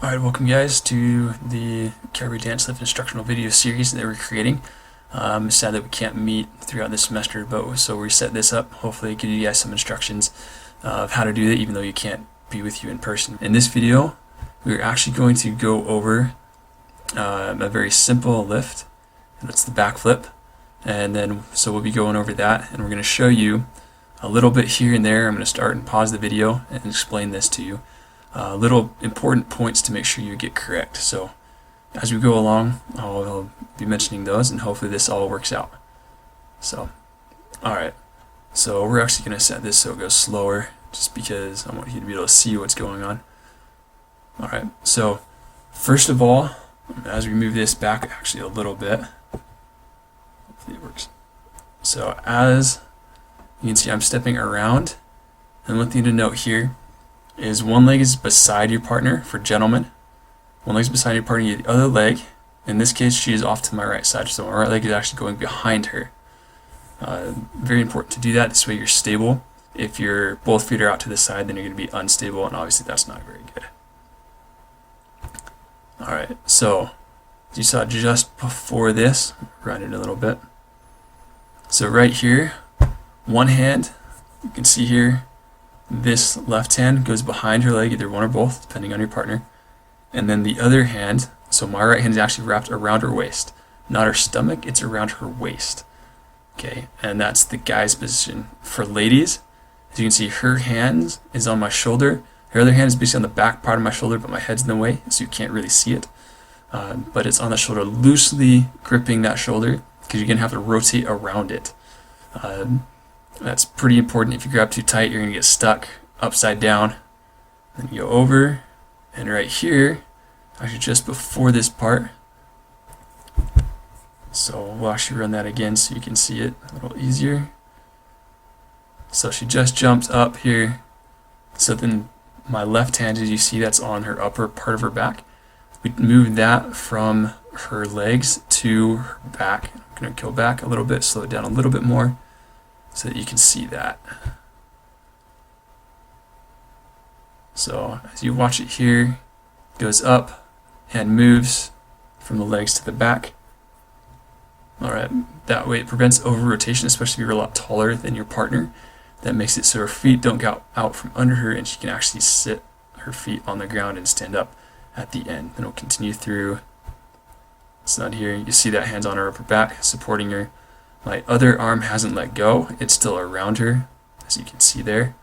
Alright, welcome guys to the Cowboy Dance Lift instructional video series that we're creating. Sad that we can't meet throughout this semester, but so we set this up, hopefully give you guys some instructions of how to do that even though you can't be with you in person. In this video, we're actually going to go over a very simple lift, and it's the backflip. And then, so we'll be going over that, and we're going to show you a little bit here and there. I'm going to start and pause the video and explain this to you. Little important points to make sure you get correct. So as we go along, I'll be mentioning those, and hopefully this all works out. So, alright. So we're actually going to set this so it goes slower, just because I want you to be able to see what's going on. Alright, so first of all, as we move this back actually a little bit, hopefully it works. So as you can see, I'm stepping around, and one thing to note here is one leg is beside your partner for gentlemen. One leg is beside your partner, the other leg, in this case she is off to my right side, so my right leg is actually going behind her. Very important to do that, this way you're stable. If your both feet are out to the side, then you're going to be unstable, and obviously that's not very good. Alright, so as you saw just before this, run it a little bit. So right here, one hand, you can see here, this left hand goes behind her leg, either one or both, depending on your partner. And then the other hand, so my right hand is actually wrapped around her waist. Not her stomach, it's around her waist. Okay, and that's the guy's position. For ladies, as you can see, her hand is on my shoulder. Her other hand is basically on the back part of my shoulder, but my head's in the way, so you can't really see it. But it's on the shoulder, loosely gripping that shoulder, because you're going to have to rotate around it. That's pretty important. If you grab too tight, you're going to get stuck upside down. Then you go over, and right here, actually just before this part, so we'll actually run that again so you can see it a little easier. So she just jumps up here, so then my left hand, as you see, that's on her upper part of her back. We move that from her legs to her back. I'm going to go back a little bit, slow it down a little bit more, so that you can see that. So as you watch it here, it goes up, hand moves from the legs to the back. Alright, that way it prevents over-rotation, especially if you're a lot taller than your partner. That makes it so her feet don't go out from under her, and she can actually sit her feet on the ground and stand up at the end. Then we'll continue through. It's not here. You see that hand's on her upper back, supporting her. My other arm hasn't let go. It's still around her, as you can see there.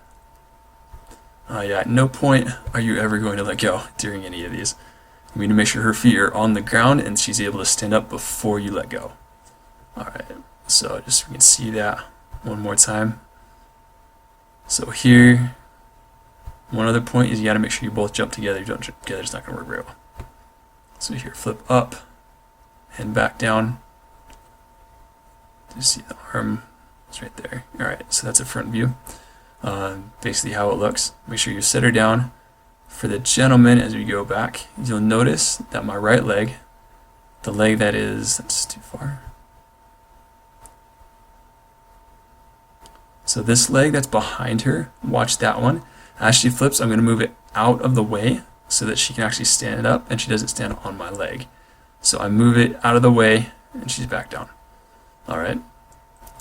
Yeah, at no point are you ever going to let go during any of these. You need to make sure her feet are on the ground and she's able to stand up before you let go. Alright, so just so we can see that one more time. So here, one other point is you got to make sure you both jump together. You don't jump together, it's not going to work very well. So here, flip up and back down. You see the arm is right there. Alright, so that's a front view. Basically how it looks. Make sure you set her down. For the gentleman, as we go back, you'll notice that my right leg, the leg that's too far. So this leg that's behind her, watch that one. As she flips, I'm going to move it out of the way so that she can actually stand up and she doesn't stand on my leg. So I move it out of the way and she's back down. Alright,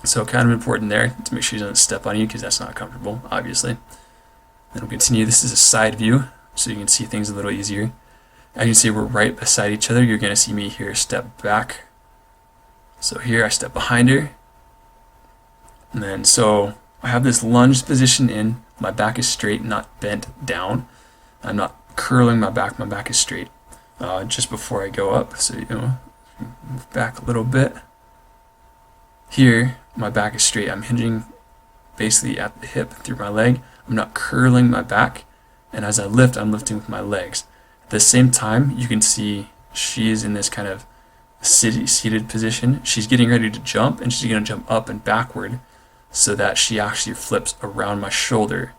so kind of important there to make sure she doesn't step on you, because that's not comfortable, obviously. Then we'll continue. This is a side view, so you can see things a little easier. As you can see, we're right beside each other. You're going to see me here step back. So here I step behind her. And then, so I have this lunge position in. My back is straight, not bent down. I'm not curling my back is straight. Just before I go up, so move back a little bit. Here, my back is straight. I'm hinging basically at the hip through my leg. I'm not curling my back, and as I lift, I'm lifting with my legs. At the same time, you can see she is in this kind of seated position. She's getting ready to jump, and she's going to jump up and backward so that she actually flips around my shoulder.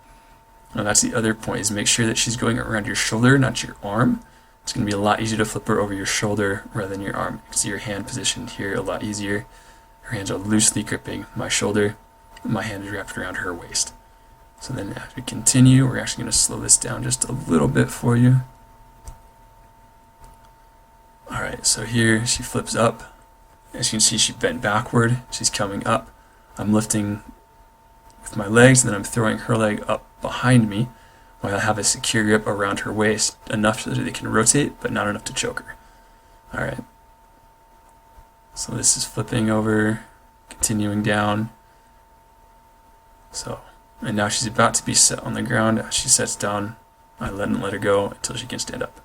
Now that's the other point, is make sure that she's going around your shoulder, not your arm. It's going to be a lot easier to flip her over your shoulder rather than your arm. You can see your hand positioned here a lot easier. Her hands are loosely gripping my shoulder. My hand is wrapped around her waist. So then as we continue, we're actually going to slow this down just a little bit for you. Alright, so here she flips up. As you can see, she bent backward. She's coming up. I'm lifting with my legs, and then I'm throwing her leg up behind me while I have a secure grip around her waist, enough so that they can rotate, but not enough to choke her. Alright. So this is flipping over, continuing down. So, and now she's about to be set on the ground. As she sets down, I let her go until she can stand up.